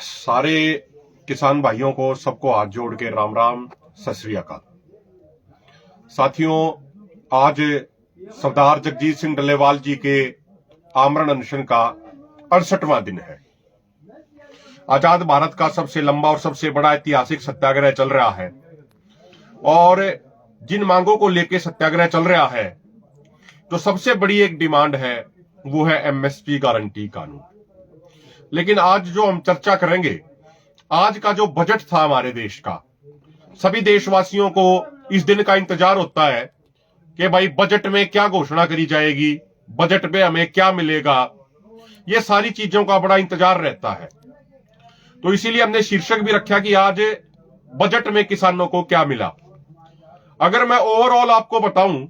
सारे किसान भाइयों को सबको हाथ जोड़ के राम राम, सत श्री अकाल। साथियों, आज सरदार जगजीत सिंह डल्लेवाल जी के आमरण अनशन का 68वां दिन है। आजाद भारत का सबसे लंबा और सबसे बड़ा ऐतिहासिक सत्याग्रह चल रहा है और जिन मांगों को लेकर सत्याग्रह चल रहा है तो सबसे बड़ी एक डिमांड है वो है एमएसपी गारंटी कानून। लेकिन आज जो हम चर्चा करेंगे, आज का जो बजट था हमारे देश का, सभी देशवासियों को इस दिन का इंतजार होता है कि भाई बजट में क्या घोषणा करी जाएगी, बजट में हमें क्या मिलेगा, ये सारी चीजों का बड़ा इंतजार रहता है। तो इसीलिए हमने शीर्षक भी रखा कि आज बजट में किसानों को क्या मिला। अगर मैं ओवरऑल आपको बताऊं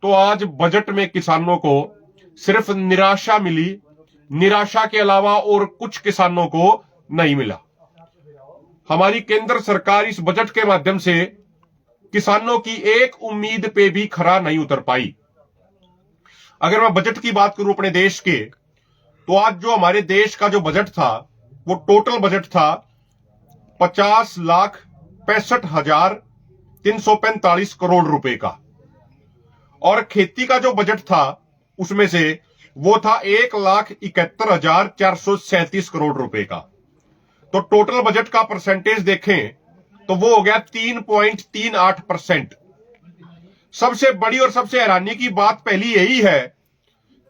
तो आज बजट में किसानों को सिर्फ निराशा मिली, निराशा के अलावा और कुछ किसानों को नहीं मिला। हमारी केंद्र सरकार इस बजट के माध्यम से किसानों की एक उम्मीद पे भी खरा नहीं उतर पाई। अगर मैं बजट की बात करूं अपने देश के, तो आज जो हमारे देश का जो बजट था वो टोटल बजट था 50,65,345 करोड़ रुपए का, और खेती का जो बजट था उसमें से वो था 1,71,437 करोड़ रुपए का। तो टोटल बजट का परसेंटेज देखें तो वो हो गया 3.38%। सबसे बड़ी और सबसे हैरानी की बात पहली यही है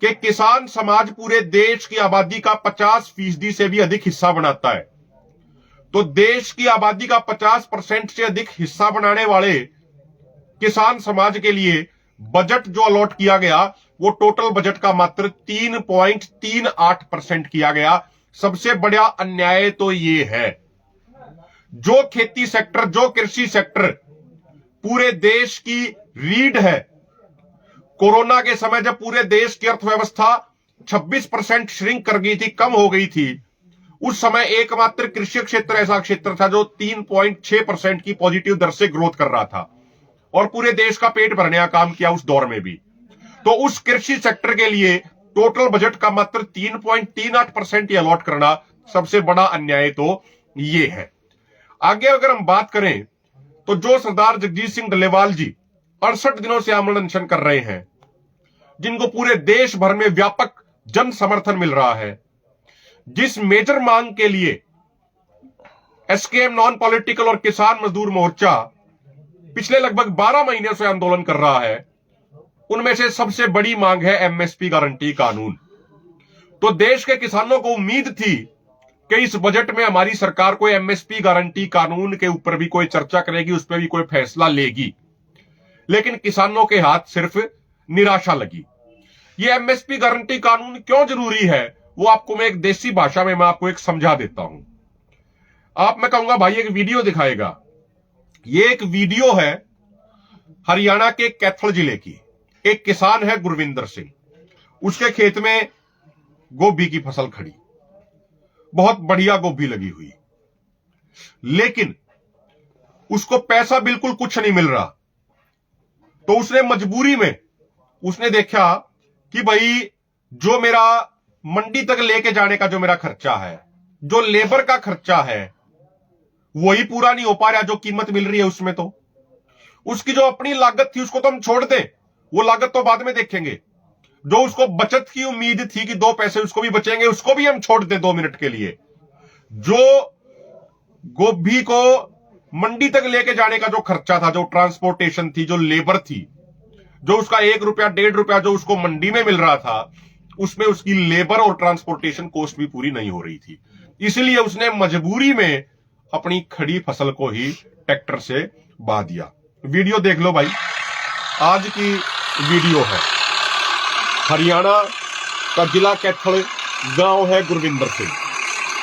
कि किसान समाज पूरे देश की आबादी का 50% से भी अधिक हिस्सा बनाता है। तो देश की आबादी का 50% से अधिक हिस्सा बनाने वाले किसान समाज के लिए बजट जो अलॉट किया गया वो टोटल बजट का मात्र 3.38% किया गया। सबसे बड़ा अन्याय तो ये है, जो खेती सेक्टर, जो कृषि सेक्टर पूरे देश की रीढ़ है, कोरोना के समय जब पूरे देश की अर्थव्यवस्था 26% श्रिंक कर गई थी, कम हो गई थी, उस समय एकमात्र कृषि क्षेत्र ऐसा क्षेत्र था जो 3.6% की पॉजिटिव दर से ग्रोथ कर रहा था और पूरे देश का पेट भरने का काम किया उस दौर में भी। तो उस कृषि सेक्टर के लिए टोटल बजट का मात्र 3.38% ही अलॉट करना सबसे बड़ा अन्याय तो ये है। आगे अगर हम बात करें तो जो सरदार जगजीत सिंह डल्लेवाल जी 68 दिनों से आमरण अनशन कर रहे हैं, जिनको पूरे देश भर में व्यापक जन समर्थन मिल रहा है, जिस मेजर मांग के लिए एसकेएम नॉन पॉलिटिकल और किसान मजदूर मोर्चा पिछले लगभग 12 महीने से आंदोलन कर रहा है, उनमें से सबसे बड़ी मांग है एमएसपी गारंटी कानून। तो देश के किसानों को उम्मीद थी कि इस बजट में हमारी सरकार कोई एमएसपी गारंटी कानून के ऊपर भी कोई चर्चा करेगी, उस पर भी कोई फैसला लेगी, लेकिन किसानों के हाथ सिर्फ निराशा लगी। ये एमएसपी गारंटी कानून क्यों जरूरी है वो आपको मैं एक देसी भाषा में मैं आपको एक समझा देता हूं। मैं कहूंगा भाई एक वीडियो दिखाएगा। ये एक वीडियो है हरियाणा के कैथल जिले की। एक किसान है गुरविंदर सिंह, उसके खेत में गोभी की फसल खड़ी, बहुत बढ़िया गोभी लगी हुई, लेकिन उसको पैसा बिल्कुल कुछ नहीं मिल रहा। तो उसने मजबूरी में उसने देखा कि भाई जो मेरा मंडी तक लेके जाने का जो मेरा खर्चा है, जो लेबर का खर्चा है, वही पूरा नहीं हो पा रहा जो कीमत मिल रही है उसमें। तो उसकी जो अपनी लागत थी उसको तो हम छोड़ दें, वो लागत तो बाद में देखेंगे। जो उसको बचत की उम्मीद थी कि 2 पैसे उसको भी बचेंगे, उसको भी हम छोड़ दें 2 मिनट के लिए। जो गोभी को मंडी तक लेके जाने का जो खर्चा था, जो ट्रांसपोर्टेशन थी, जो लेबर थी, जो उसका 1 रुपया 1.5 रुपया जो उसको मंडी में मिल रहा था, उसमें उसकी लेबर और ट्रांसपोर्टेशन कॉस्ट भी पूरी नहीं हो रही थी। इसलिए उसने मजबूरी में अपनी खड़ी फसल को ही ट्रैक्टर से बहा दिया। वीडियो देख लो भाई, आज की वीडियो है। हरियाणा का जिला कैथल गांव है गुरविंदर सिंह।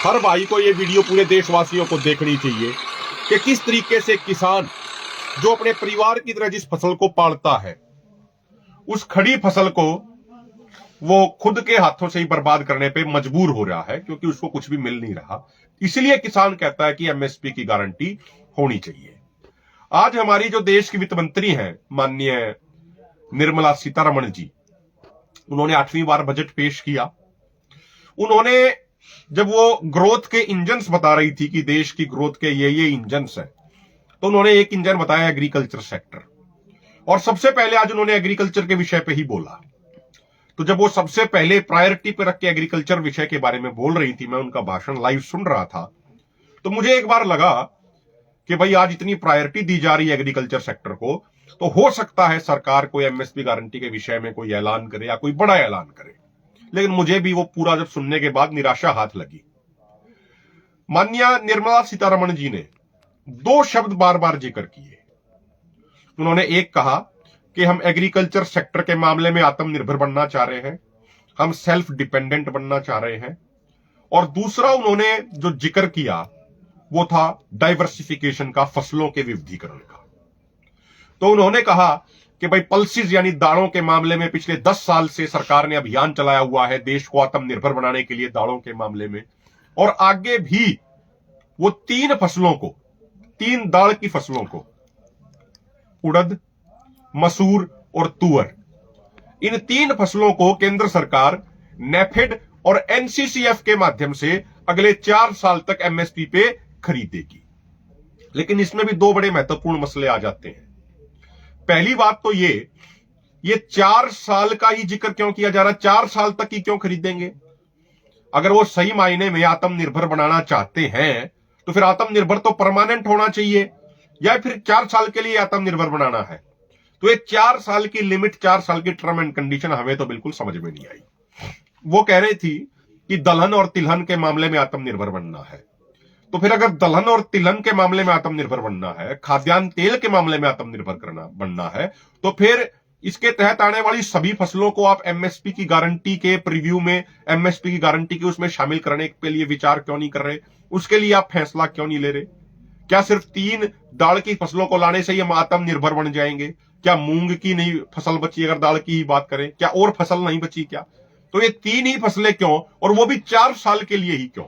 हर भाई को ये वीडियो, पूरे देशवासियों को देखनी चाहिए कि किस तरीके से किसान जो अपने परिवार की तरह जिस फसल को पालता है, उस खड़ी फसल को वो खुद के हाथों से ही बर्बाद करने पे मजबूर हो रहा है, क्योंकि उसको कुछ भी मिल नहीं रहा। इसलिए किसान कहता है कि एमएसपी की गारंटी होनी चाहिए। आज हमारी जो देश की वित्त मंत्री हैं माननीय निर्मला सीतारमण जी, उन्होंने 8वीं बार बजट पेश किया उन्होंने जब वो ग्रोथ के इंजन्स बता रही थी कि देश की ग्रोथ के ये इंजन्स हैं, तो उन्होंने एक इंजन बताया एग्रीकल्चर सेक्टर, और सबसे पहले आज उन्होंने एग्रीकल्चर के विषय पे ही बोला। तो जब वो सबसे पहले प्रायोरिटी पे रख के एग्रीकल्चर विषय के बारे में बोल रही थी, मैं उनका भाषण लाइव सुन रहा था, तो मुझे एक बार लगा कि भाई आज इतनी प्रायोरिटी दी जा रही है एग्रीकल्चर सेक्टर को, तो हो सकता है सरकार कोई एमएसपी गारंटी के विषय में कोई ऐलान करे या कोई बड़ा ऐलान करे। लेकिन मुझे भी वो पूरा जब सुनने के बाद निराशा हाथ लगी। माननीय निर्मला सीतारमण जी ने दो शब्द बार बार जिक्र किए। उन्होंने एक कहा कि हम एग्रीकल्चर सेक्टर के मामले में आत्मनिर्भर बनना चाह रहे हैं, हम सेल्फ डिपेंडेंट बनना चाह रहे हैं, और दूसरा उन्होंने जो जिक्र किया वो था डाइवर्सिफिकेशन का, फसलों के विविधीकरण का। तो उन्होंने कहा कि भाई पल्सेस यानी दालों के मामले में पिछले 10 साल से सरकार ने अभियान चलाया हुआ है देश को आत्मनिर्भर बनाने के लिए दालों के मामले में, और आगे भी वो 3 फसलों को, 3 दाल की फसलों को, उड़द, मसूर और तुअर, इन 3 फसलों को केंद्र सरकार नेफेड और एनसीसीएफ के माध्यम से अगले 4 साल तक एमएसपी पे खरीदेगी। लेकिन इसमें भी 2 बड़े महत्वपूर्ण मसले आ जाते हैं। पहली बात तो ये 4 साल का ही जिक्र क्यों किया जा रहा है? 4 साल तक ही क्यों खरीदेंगे? अगर वो सही मायने में आत्मनिर्भर बनाना चाहते हैं तो फिर आत्मनिर्भर तो परमानेंट होना चाहिए, या फिर 4 साल के लिए आत्मनिर्भर बनाना है? तो ये 4 साल की लिमिट, 4 साल की टर्म एंड कंडीशन हमें तो बिल्कुल समझ में नहीं आई। वो कह रही थी कि दलहन और तिलहन के मामले में आत्मनिर्भर बनना है। तो फिर अगर दलहन और तिलहन के मामले में आत्मनिर्भर बनना है, खाद्यान्न तेल के मामले में आत्मनिर्भर बनना है, तो फिर इसके तहत आने वाली सभी फसलों को आप एमएसपी की गारंटी के प्रीव्यू में, एमएसपी की गारंटी के उसमें शामिल करने के लिए विचार क्यों नहीं कर रहे? उसके लिए आप फैसला क्यों नहीं ले रहे? क्या सिर्फ 3 दाल की फसलों को लाने से ही हम आत्मनिर्भर बन जाएंगे? क्या मूंग की नहीं फसल बची अगर दाल की ही बात करें? क्या और फसल नहीं बची क्या? तो ये 3 ही फसलें क्यों, और वो भी 4 साल के लिए ही क्यों?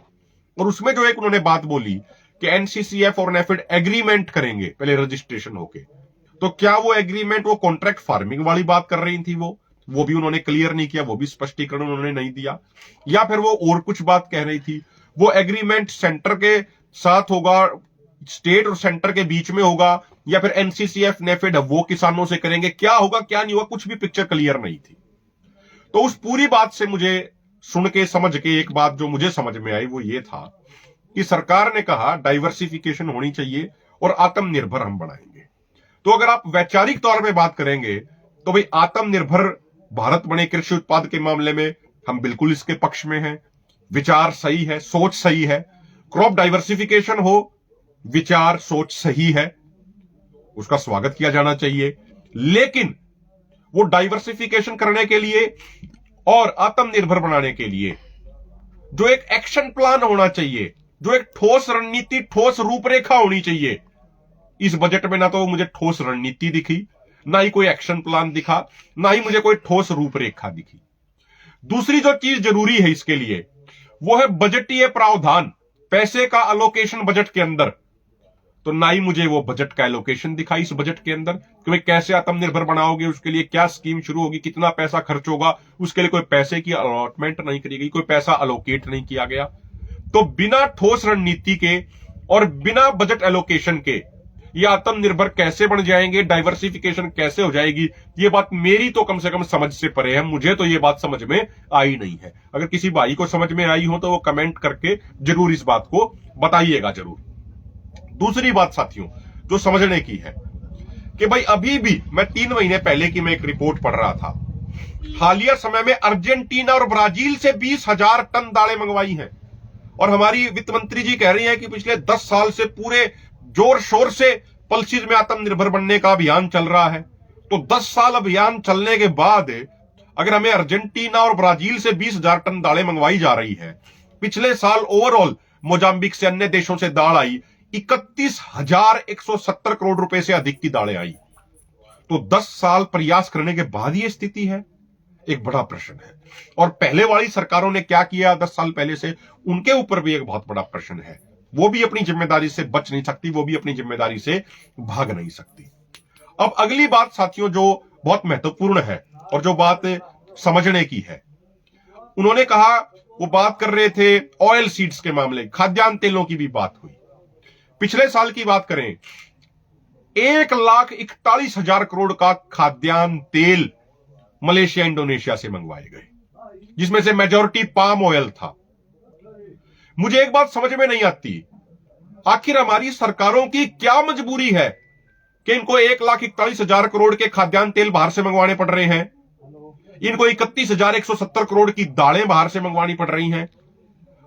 और उसमें जो एक उन्होंने बात बोली कि एनसीसीएफ और नेफेड एग्रीमेंट करेंगे पहले रजिस्ट्रेशन होके, तो क्या वो एग्रीमेंट वो कॉन्ट्रैक्ट फार्मिंग वाली बात कर रही थी? वो भी उन्होंने क्लियर नहीं किया, वो भी स्पष्टीकरण उन्होंने नहीं दिया। या फिर वो और कुछ बात कह रही थी? वो एग्रीमेंट सेंटर के साथ होगा, स्टेट और सेंटर के बीच में होगा, या फिर एनसीसीएफ नेफेड वो किसानों से करेंगे? क्या होगा क्या नहीं होगा, कुछ भी पिक्चर क्लियर नहीं थी। तो उस पूरी बात से मुझे सुन के समझ के एक बात जो मुझे समझ में आई वो ये था कि सरकार ने कहा डाइवर्सिफिकेशन होनी चाहिए और आत्मनिर्भर हम बनाएंगे। तो अगर आप वैचारिक तौर पे बात करेंगे तो भाई आत्मनिर्भर भारत बने कृषि उत्पाद के मामले में हम बिल्कुल इसके पक्ष में हैं। विचार सही है, सोच सही है। क्रॉप डाइवर्सिफिकेशन हो, विचार सोच सही है, उसका स्वागत किया जाना चाहिए। लेकिन वो डाइवर्सिफिकेशन करने के लिए और आत्मनिर्भर बनाने के लिए जो एक एक्शन प्लान होना चाहिए, जो एक ठोस रणनीति, ठोस रूपरेखा होनी चाहिए, इस बजट में ना तो मुझे ठोस रणनीति दिखी, ना ही कोई एक्शन प्लान दिखा, ना ही मुझे कोई ठोस रूपरेखा दिखी। दूसरी जो चीज जरूरी है इसके लिए वो है बजटीय प्रावधान, पैसे का अलोकेशन बजट के अंदर। तो ना ही मुझे वो बजट का एलोकेशन दिखा इस बजट के अंदर कि भाई कैसे आत्मनिर्भर बनाओगे, उसके लिए क्या स्कीम शुरू होगी, कितना पैसा खर्च होगा, उसके लिए कोई पैसे की अलॉटमेंट नहीं करी गई, कोई पैसा अलोकेट नहीं किया गया। तो बिना ठोस रणनीति के और बिना बजट एलोकेशन के ये आत्मनिर्भर कैसे बन जाएंगे, डाइवर्सिफिकेशन कैसे हो जाएगी, ये बात मेरी तो कम से कम समझ से परे है। मुझे तो ये बात समझ में आई नहीं है। अगर किसी भाई को समझ में आई हो तो वो कमेंट करके जरूर इस बात को बताइएगा जरूर। दूसरी बात साथियों जो समझने की है कि भाई अभी भी मैं 3 महीने पहले की मैं एक रिपोर्ट पढ़ रहा था, हालिया समय में अर्जेंटीना और ब्राजील से 20,000 टन दालें मंगवाई हैं। और हमारी वित्त मंत्री जी कह रही हैं कि पिछले 10 साल से पूरे जोर शोर से पल्सेस में आत्मनिर्भर बनने का अभियान चल रहा है। तो 10 साल अभियान चलने के बाद अगर हमें अर्जेंटीना और ब्राजील से 20,000 टन दालें मंगवाई जा रही है, पिछले साल ओवरऑल मोजाम्बिक से, अन्य देशों से दाल आई 31,170 करोड़ रुपए से अधिक की दालें आई। तो 10 साल प्रयास करने के बाद ये स्थिति है, एक बड़ा प्रश्न है। और पहले वाली सरकारों ने क्या किया 10 साल पहले से, उनके ऊपर भी एक बहुत बड़ा प्रश्न है। वो भी अपनी जिम्मेदारी से बच नहीं सकती, वो भी अपनी जिम्मेदारी से भाग नहीं सकती। अब अगली बात साथियों जो बहुत महत्वपूर्ण है और जो बात समझने की है, उन्होंने कहा वो बात कर रहे थे ऑयल सीड्स के मामले, खाद्यान्न तेलों की भी बात हुई। पिछले साल की बात करें, 1,41,000 करोड़ का खाद्यान्न तेल मलेशिया इंडोनेशिया से मंगवाए गए, जिसमें से मेजॉरिटी पाम ऑयल था। मुझे एक बात समझ में नहीं आती, आखिर हमारी सरकारों की क्या मजबूरी है कि इनको 1,41,000 करोड़ के खाद्यान्न तेल बाहर से मंगवाने पड़ रहे हैं, इनको 31,170 करोड़ की दालें बाहर से मंगवानी पड़ रही हैं।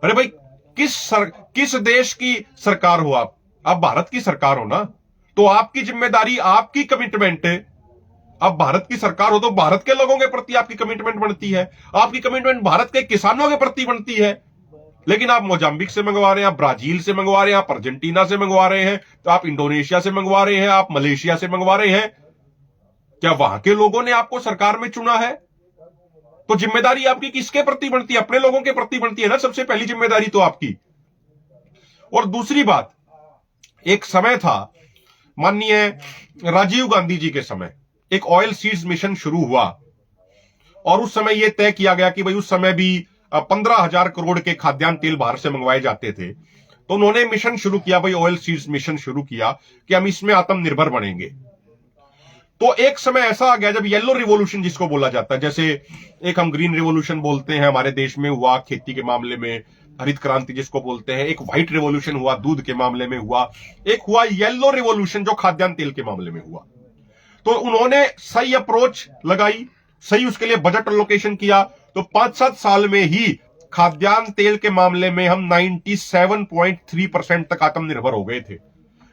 अरे भाई, किस देश की सरकार हो आप भारत की सरकार हो ना, तो आपकी जिम्मेदारी, आपकी कमिटमेंट, आप भारत की सरकार हो तो भारत के लोगों के प्रति आपकी कमिटमेंट बनती है, आपकी कमिटमेंट भारत के किसानों के प्रति बनती है। लेकिन आप मोजाम्बिक से मंगवा रहे हैं, आप ब्राजील से मंगवा रहे हैं, आप अर्जेंटीना से मंगवा रहे हैं, तो आप इंडोनेशिया से मंगवा रहे हैं, आप मलेशिया से मंगवा रहे हैं। क्या वहां के लोगों ने आपको सरकार में चुना है? तो जिम्मेदारी आपकी किसके प्रति बनती है? अपने लोगों के प्रति बनती है ना, सबसे पहली जिम्मेदारी तो आपकी। और दूसरी बात, एक समय था माननीय राजीव गांधी जी के समय, एक ऑयल सीड्स मिशन शुरू हुआ और उस समय यह तय किया गया कि भाई उस समय भी 15,000 करोड़ के खाद्यान्न तेल बाहर से मंगवाए जाते थे। तो उन्होंने मिशन शुरू किया, भाई ऑयल सीड्स मिशन शुरू किया कि हम इसमें आत्मनिर्भर बनेंगे। तो एक समय ऐसा आ गया जब येलो रिवॉल्यूशन जिसको बोला जाता है, जैसे एक हम ग्रीन रिवॉल्यूशन बोलते हैं, हमारे देश में हुआ खेती के मामले में, हरित क्रांति जिसको बोलते हैं, एक व्हाइट रिवॉल्यूशन हुआ दूध के मामले में हुआ, एक हुआ येलो रिवॉल्यूशन जो खाद्यान्न तेल के मामले में हुआ। तो उन्होंने सही अप्रोच लगाई, सही उसके लिए बजट एलोकेशन किया, तो 5-7 साल में ही खाद्यान्न तेल के मामले में हम 97.3% तक आत्मनिर्भर हो गए थे।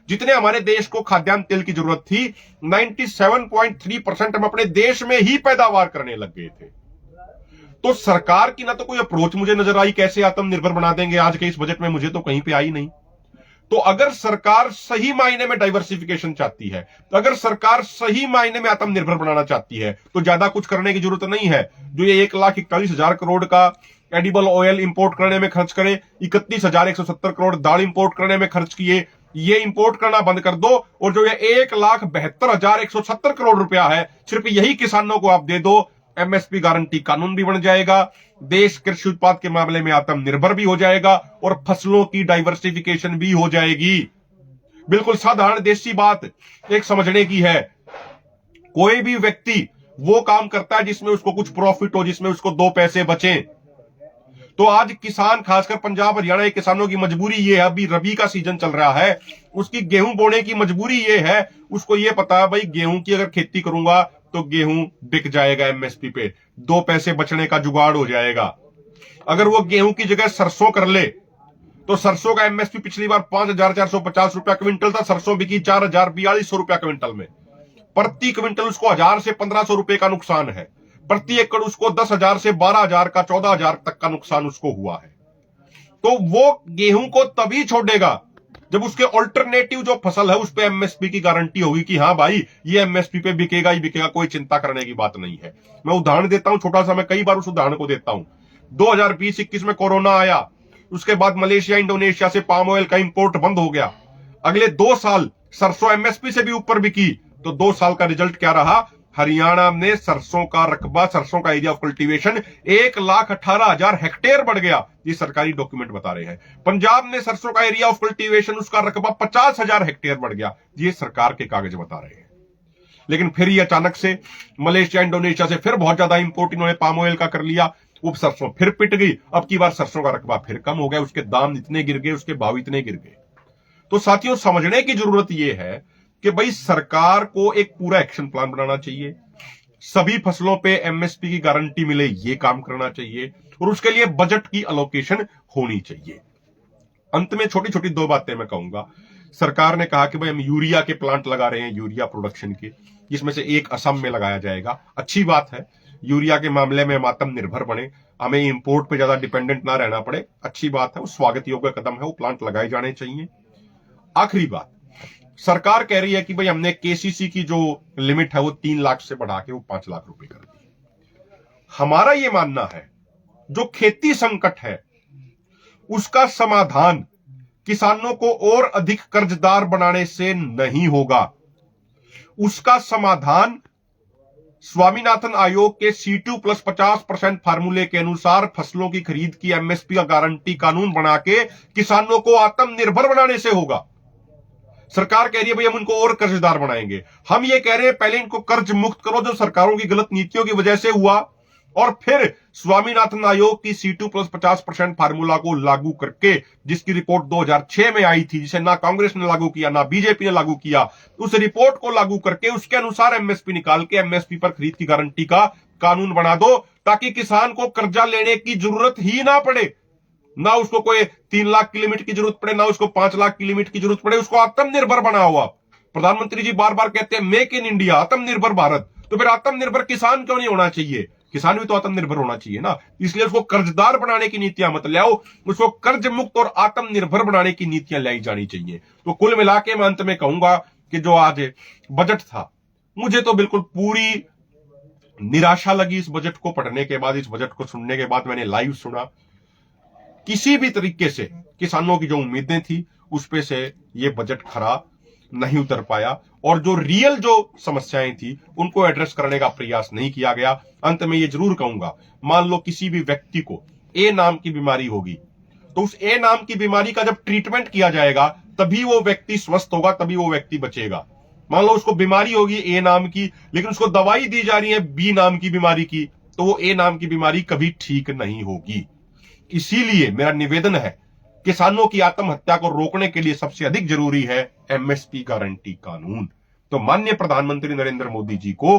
जितने हमारे देश को खाद्यान्न तेल की जरूरत थी, 97.3% हम अपने देश में ही पैदावार करने लग गए थे। तो सरकार की ना तो कोई अप्रोच मुझे नजर आई कैसे आत्मनिर्भर बना देंगे, आज के इस बजट में मुझे तो कहीं पे आई नहीं। तो अगर सरकार सही मायने में डाइवर्सिफिकेशन चाहती है, तो अगर सरकार सही मायने में आत्मनिर्भर बनाना चाहती है, तो ज्यादा कुछ करने की जरूरत नहीं है। जो ये 1,41,000 करोड़ का एडिबल ऑयल इंपोर्ट करने में खर्च करे, 31,170 करोड़ दाल इंपोर्ट करने में खर्च किए, ये इंपोर्ट करना बंद कर दो और जो ये 1,72,170 करोड़ रुपया है, सिर्फ यही किसानों को आप दे दो। एमएसपी गारंटी कानून भी बन जाएगा, देश कृषि उत्पाद के मामले में आत्मनिर्भर भी हो जाएगा और फसलों की डाइवर्सिफिकेशन भी हो जाएगी। बिल्कुल साधारण देसी बात एक समझने की है, कोई भी व्यक्ति वो काम करता है जिसमें उसको कुछ प्रॉफिट हो, जिसमें उसको 2 पैसे बचे। तो आज किसान, खासकर पंजाब हरियाणा के किसानों की मजबूरी ये है, अभी रबी का सीजन चल रहा है, उसकी गेहूं बोने की मजबूरी ये है, उसको ये पता है भाई गेहूं की अगर खेती करूंगा तो गेहूं बिक जाएगा एमएसपी पे, 2 पैसे बचने का जुगाड़ हो जाएगा। अगर वो गेहूं की जगह सरसों कर ले तो सरसों का एमएसपी पिछली बार 5,450 रुपया क्विंटल था, सरसों बिकी 4,042 रुपया क्विंटल में। प्रति क्विंटल उसको 1,000 से 1,500 रुपए का नुकसान है, प्रति एकड़ उसको 10,000 से 12,000 का 14,000 तक का नुकसान उसको हुआ है। तो वो गेहूं को तभी छोड़ेगा जब उसके ऑल्टरनेटिव जो फसल है उस पे एमएसपी की गारंटी होगी कि हाँ भाई ये एमएसपी पे बिकेगा ही बिकेगा, कोई चिंता करने की बात नहीं है। मैं उदाहरण देता हूं छोटा सा, मैं कई बार उस उदाहरण को देता हूं। 2020-21 में कोरोना आया, उसके बाद मलेशिया इंडोनेशिया से पाम ऑयल का इंपोर्ट बंद हो गया। अगले 2 साल सरसों एमएसपी से भी ऊपर बिकी, तो 2 साल का रिजल्ट क्या रहा? हरियाणा में सरसों का रकबा, सरसों का एरिया ऑफ कल्टीवेशन 1,18,000 हेक्टेयर बढ़ गया, ये सरकारी डॉक्यूमेंट बता रहे हैं। पंजाब में सरसों का एरिया ऑफ कल्टीवेशन, उसका रकबा 50,000 हेक्टेयर बढ़ गया, ये सरकार के कागज बता रहे हैं। लेकिन फिर ये अचानक से मलेशिया इंडोनेशिया से फिर बहुत ज्यादा इंपोर्ट इन्होंने पाम ऑयल का कर लिया, वो सरसों फिर पिट गई। अब की बार सरसों का रकबा फिर कम हो गया, उसके दाम इतने गिर गए, उसके भाव इतने गिर गए। तो साथियों, समझने की जरूरत यह है कि भाई सरकार को एक पूरा एक्शन प्लान बनाना चाहिए, सभी फसलों पे एमएसपी की गारंटी मिले ये काम करना चाहिए और उसके लिए बजट की अलोकेशन होनी चाहिए। अंत में छोटी छोटी 2 बातें मैं कहूंगा। सरकार ने कहा कि भाई हम यूरिया के प्लांट लगा रहे हैं, यूरिया प्रोडक्शन के, जिसमें से एक असम में लगाया जाएगा। अच्छी बात है, यूरिया के मामले में हम आत्मनिर्भर बने, हमें इंपोर्ट पे ज्यादा डिपेंडेंट ना रहना पड़े, अच्छी बात है, वो स्वागत योग्य कदम है, वो प्लांट लगाए जाने चाहिए। आखिरी बात, सरकार कह रही है कि भाई हमने केसीसी की जो लिमिट है वो 3 लाख से बढ़ा के वो 5 लाख रुपए कर दी। हमारा ये मानना है जो खेती संकट है उसका समाधान किसानों को और अधिक कर्जदार बनाने से नहीं होगा, उसका समाधान स्वामीनाथन आयोग के C2 प्लस 50% फार्मूले के अनुसार फसलों की खरीद की MSP का गारंटी कानून बना के किसानों को आत्मनिर्भर बनाने से होगा। सरकार कह रही है भाई हम उनको और कर्जदार बनाएंगे। हम ये कह रहे हैं पहले इनको कर्ज मुक्त करो जो सरकारों की गलत नीतियों की वजह से हुआ, और फिर स्वामीनाथन आयोग की C2 प्लस 50% फार्मूला को लागू करके, जिसकी रिपोर्ट 2006 में आई थी, जिसे ना कांग्रेस ने लागू किया ना बीजेपी ने लागू किया, उस रिपोर्ट को लागू करके उसके अनुसार MSP निकाल के MSP पर खरीद की गारंटी का कानून बना दो, ताकि किसान को कर्जा लेने की जरूरत ही ना पड़े। ना उसको कोई 3 लाख की लिमिट की जरूरत पड़े, ना उसको 5 लाख की लिमिट की जरूरत पड़े, उसको आत्मनिर्भर बनाओ आप। प्रधानमंत्री जी बार बार कहते हैं मेक इन इंडिया, आत्मनिर्भर भारत, तो फिर आत्मनिर्भर किसान क्यों नहीं होना चाहिए? किसान भी तो आत्मनिर्भर होना चाहिए ना। इसलिए उसको कर्जदार बनाने की नीतियां मत लाओ, उसको कर्ज मुक्त और आत्मनिर्भर बनाने की नीतियां लाई जानी चाहिए। तो कुल मिला के मैं अंत में कहूंगा कि जो आज बजट था, मुझे तो बिल्कुल पूरी निराशा लगी इस बजट को पढ़ने के बाद, इस बजट को सुनने के बाद। मैंने लाइव सुना, किसी भी तरीके से किसानों की जो उम्मीदें थी उस पे से ये बजट खरा नहीं उतर पाया, और जो रियल जो समस्याएं थी उनको एड्रेस करने का प्रयास नहीं किया गया। अंत में ये जरूर कहूंगा, मान लो किसी भी व्यक्ति को ए नाम की बीमारी होगी, तो उस ए नाम की बीमारी का जब ट्रीटमेंट किया जाएगा तभी वो व्यक्ति स्वस्थ होगा, तभी वो व्यक्ति बचेगा। मान लो उसको बीमारी होगी ए नाम की, लेकिन उसको दवाई दी जा रही है बी नाम की बीमारी की, तो वो ए नाम की बीमारी कभी ठीक नहीं होगी। इसीलिए मेरा निवेदन है, किसानों की आत्महत्या को रोकने के लिए सबसे अधिक जरूरी है MSP गारंटी कानून। तो माननीय प्रधानमंत्री नरेंद्र मोदी जी को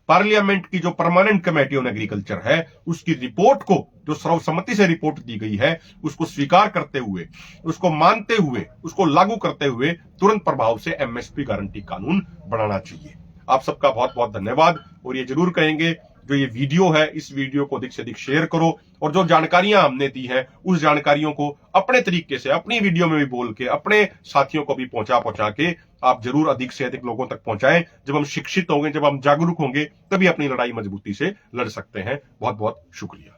पार्लियामेंट की जो परमानेंट कमेटी ऑन एग्रीकल्चर है उसकी रिपोर्ट को, जो सर्वसम्मति से रिपोर्ट दी गई है, उसको स्वीकार करते हुए, उसको मानते हुए, उसको लागू करते हुए तुरंत प्रभाव से MSP गारंटी कानून बनाना चाहिए। आप सबका बहुत बहुत धन्यवाद। और ये जरूर कहेंगे जो ये वीडियो है, इस वीडियो को अधिक से अधिक शेयर करो, और जो जानकारियां हमने दी हैं उस जानकारियों को अपने तरीके से अपनी वीडियो में भी बोल के अपने साथियों को भी पहुंचा के आप जरूर अधिक से अधिक लोगों तक पहुंचाएं। जब हम शिक्षित होंगे, जब हम जागरूक होंगे, तभी अपनी लड़ाई मजबूती से लड़ सकते हैं। बहुत बहुत शुक्रिया।